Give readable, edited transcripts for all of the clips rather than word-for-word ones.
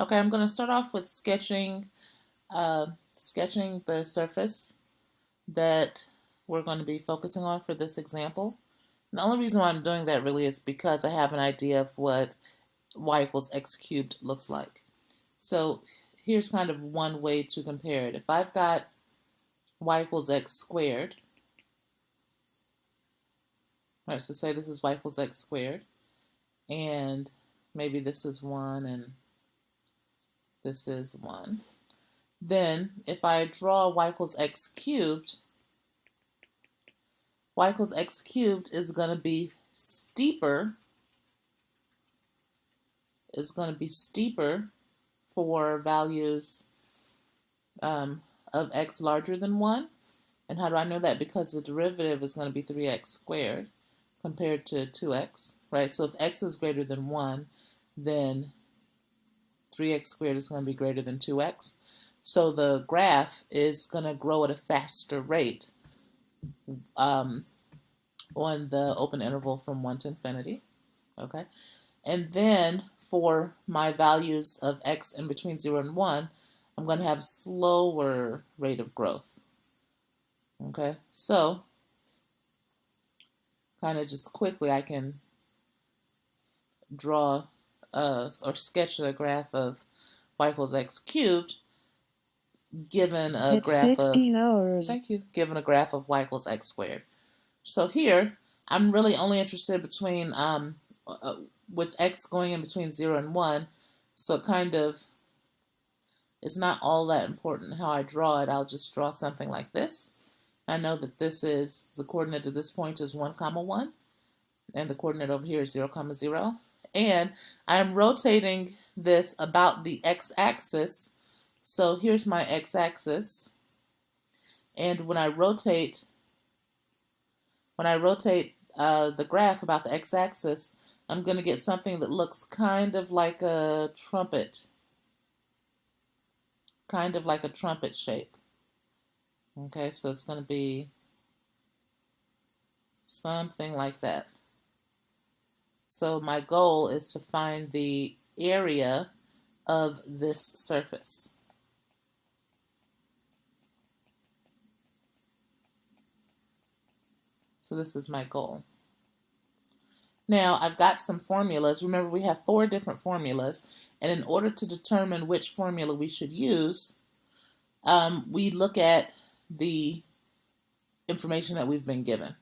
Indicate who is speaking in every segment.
Speaker 1: Okay, I'm going to start off with sketching the surface that we're going to be focusing on for this example. And the only reason why I'm doing that really is because I have an idea of what y equals x cubed looks like. So here's kind of one way to compare it. If I've got y equals x squared, right, so say this is y equals x squared, and maybe this is 1 and this is 1. Then if I draw y equals x cubed, y equals x cubed is going to be steeper, for values of x larger than 1. And how do I know that? Because the derivative is going to be 3x squared compared to 2x, right? So if x is greater than 1, then 3x squared is going to be greater than 2x. So the graph is going to grow at a faster rate on the open interval from 1 to infinity, okay? And then for my values of x in between 0 and 1, I'm going to have a slower rate of growth, okay? So kind of just quickly I can draw or sketch a graph of y equals x cubed given a
Speaker 2: It's
Speaker 1: graph of,
Speaker 2: 16 hours.
Speaker 1: thank you, given a graph of y equals x squared. So here, I'm really only interested between, with x going in between 0 and 1, so kind of, it's not all that important how I draw it. I'll just draw something like this. I know that this is, the coordinate to this point is 1, 1, and the coordinate over here is 0, 0. And I'm rotating this about the x-axis. So here's my x-axis. And when I rotate the graph about the x-axis, I'm going to get something that looks kind of like a trumpet shape. Okay, so it's going to be something like that. So my goal is to find the area of this surface. So this is my goal. Now I've got some formulas. Remember, we have 4 different formulas, and in order to determine which formula we should use, we look at the information that we've been given.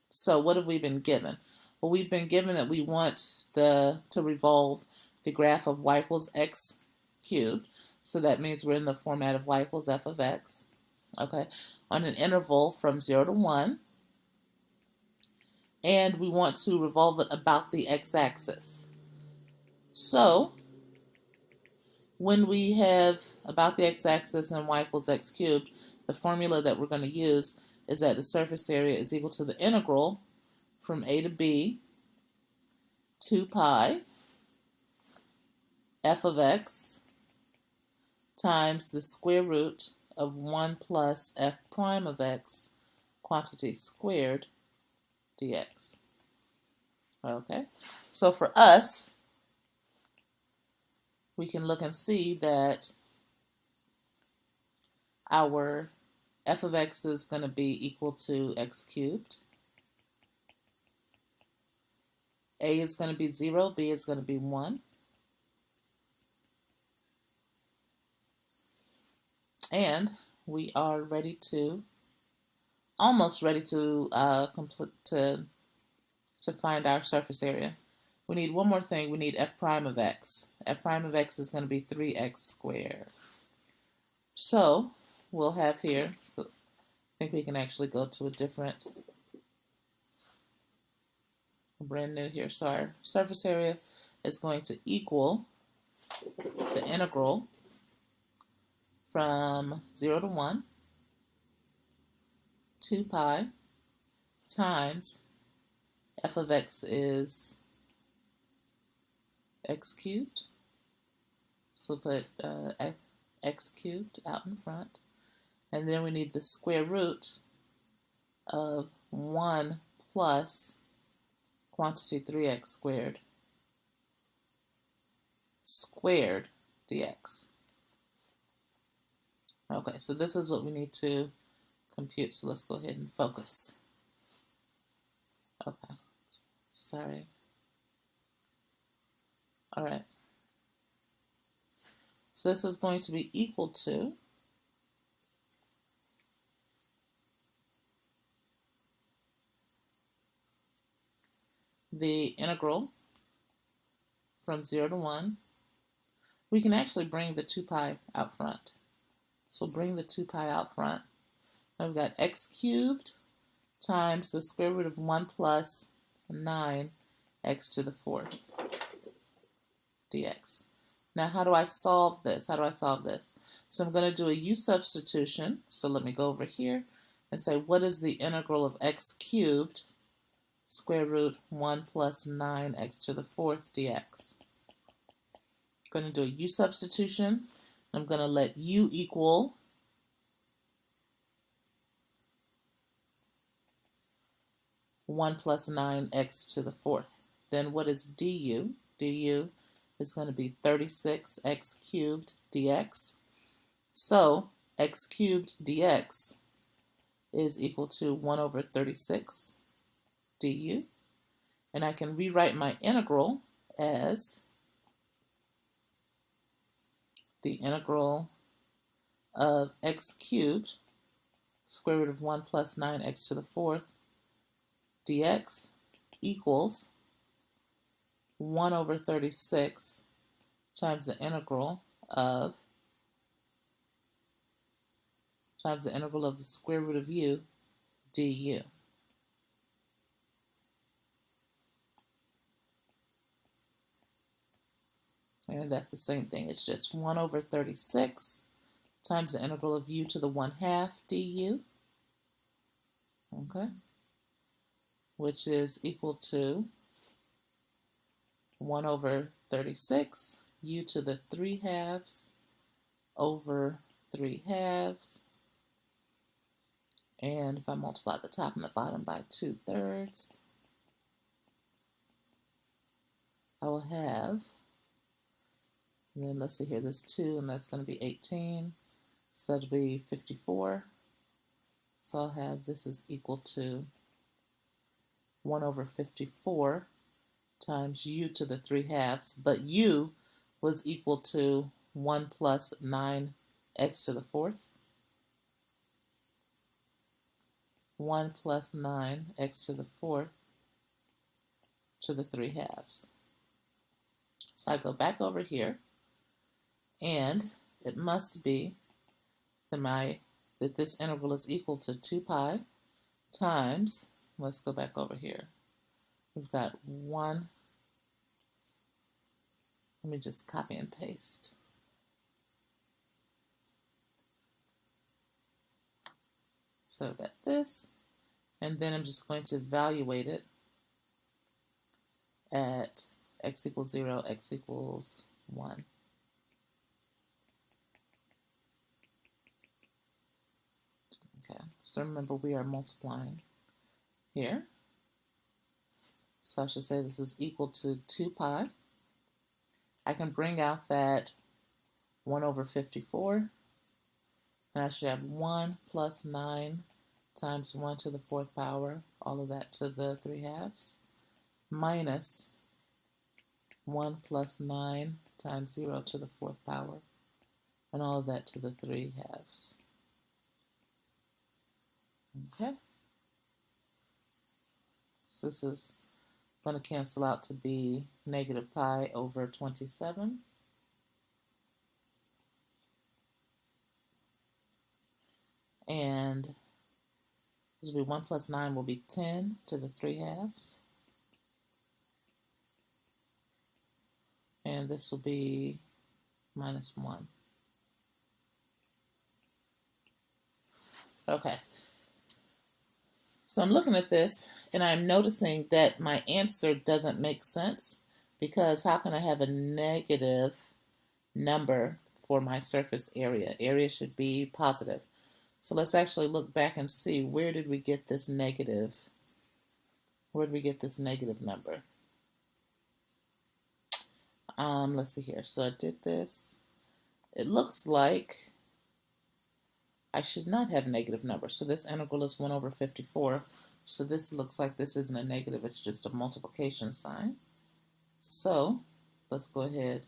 Speaker 1: So what have we been given? Well, we've been given that we want to revolve the graph of y equals x cubed. So that means we're in the format of y equals f of x, okay, on an interval from 0 to 1. And we want to revolve it about the x-axis. So when we have about the x-axis and y equals x cubed, the formula that we're going to use is that the surface area is equal to the integral from a to b 2 pi f of x times the square root of 1 plus f prime of x quantity squared dx. Okay, so for us, we can look and see that our f of x is going to be equal to x cubed. A is going to be 0, b is going to be 1. And we are almost ready to complete to find our surface area. We need one more thing. We need f prime of x. F prime of x is going to be 3x squared. So we'll have here, so I think we can actually go to a different, brand new here. So our surface area is going to equal the integral from 0 to 1, 2 pi times f of x is x cubed. So put x cubed out in front. And then we need the square root of 1 plus quantity 3x squared. dx. Okay, so this is what we need to compute. So let's go ahead and focus. Okay, sorry. All right. So this is going to be equal to the integral from 0 to 1. We can actually bring the 2 pi out front. So we'll bring the 2 pi out front. Now we've got x cubed times the square root of 1 plus 9 x to the 4th dx. Now how do I solve this? So I'm going to do a u substitution. So let me go over here and say, what is the integral of x cubed square root 1 plus 9 x to the 4th dx? I'm going to do a u substitution. I'm going to let u equal 1 plus 9x to the 4th. Then what is du? Du is going to be 36x cubed dx. So x cubed dx is equal to 1 over 36 du. And I can rewrite my integral as the integral of x cubed square root of 1 plus 9x to the 4th dx equals 1 over 36 times the integral of the square root of u du. And that's the same thing. It's just 1 over 36 times the integral of u to the 1/2 du. Okay. Which is equal to 1 over 36 u to the 3/2 over 3/2. And if I multiply the top and the bottom by 2/3, I will have, and then let's see here, this 2, and that's going to be 18. So that'll be 54. So I'll have this is equal to 1 over 54 times u to the 3/2, but u was equal to 1 plus 9x to the 4th. 1 plus 9x to the 4th to the 3/2. So I go back over here, and it must be that this integral is equal to 2 pi times, let's go back over here. We've got 1, let me just copy and paste. So I've got this, and then I'm just going to evaluate it at x equals 0, x equals 1. Okay, so remember we are multiplying here. So I should say this is equal to 2 pi. I can bring out that 1 over 54, and I should have 1 plus 9 times 1 to the 4th power, all of that to the 3/2, minus 1 plus 9 times 0 to the 4th power, and all of that to the 3/2. Okay. So this is going to cancel out to be negative pi over 27. And this will be 1 plus 9 will be 10 to the 3/2. And this will be minus 1. Okay. So I'm looking at this, and I'm noticing that my answer doesn't make sense, because how can I have a negative number for my surface area? Area should be positive. So let's actually look back and see, where did we get this negative? Where did we get this negative number? Let's see here. So I did this. it looks like I should not have negative numbers. So this integral is 1 over 54. So this looks like this isn't a negative, it's just a multiplication sign. So let's go ahead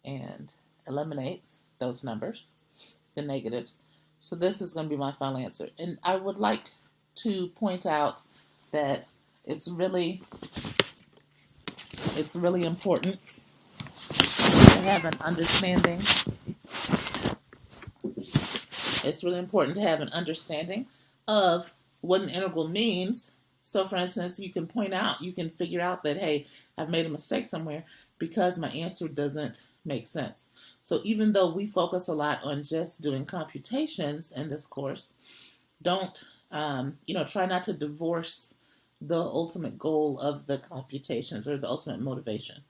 Speaker 1: and eliminate those numbers, the negatives. So this is going to be my final answer. And I would like to point out that it's really important to have an understanding. It's really important to have an understanding of what an integral means. So for instance, you can figure out that, hey, I've made a mistake somewhere because my answer doesn't make sense. So even though we focus a lot on just doing computations in this course, don't, try not to divorce the ultimate goal of the computations or the ultimate motivation.